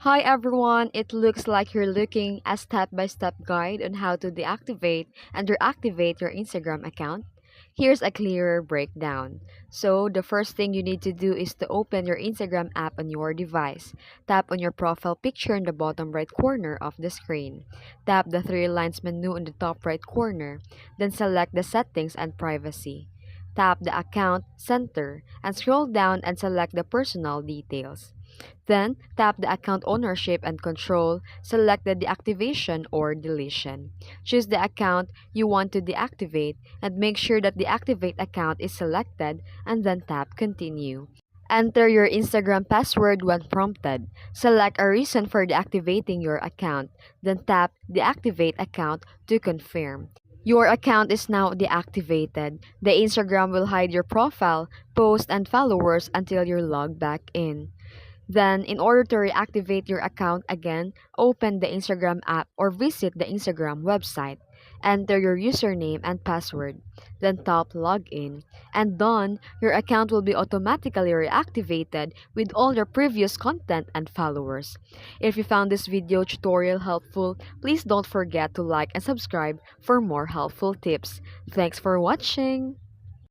Hi everyone, it looks like you're looking a step-by-step guide on how to deactivate and reactivate your Instagram account. Here's a clearer breakdown. So, the first thing you need to do is to open your Instagram app on your device. Tap on your profile picture in the bottom right corner of the screen. Tap the three lines menu in the top right corner, then select the settings and privacy. Tap the account center and scroll down and select the personal details. Then, tap the account ownership and control, select the deactivation or deletion. Choose the account you want to deactivate and make sure that the activate account is selected and then tap continue. Enter your Instagram password when prompted. Select a reason for deactivating your account, then tap deactivate account to confirm. Your account is now deactivated. The Instagram will hide your profile, post, and followers until you're logged back in. Then, in order to reactivate your account again, open the Instagram app or visit the Instagram website. Enter your username and password. Then tap login. And done, your account will be automatically reactivated with all your previous content and followers. If you found this video tutorial helpful, please don't forget to like and subscribe for more helpful tips. Thanks for watching!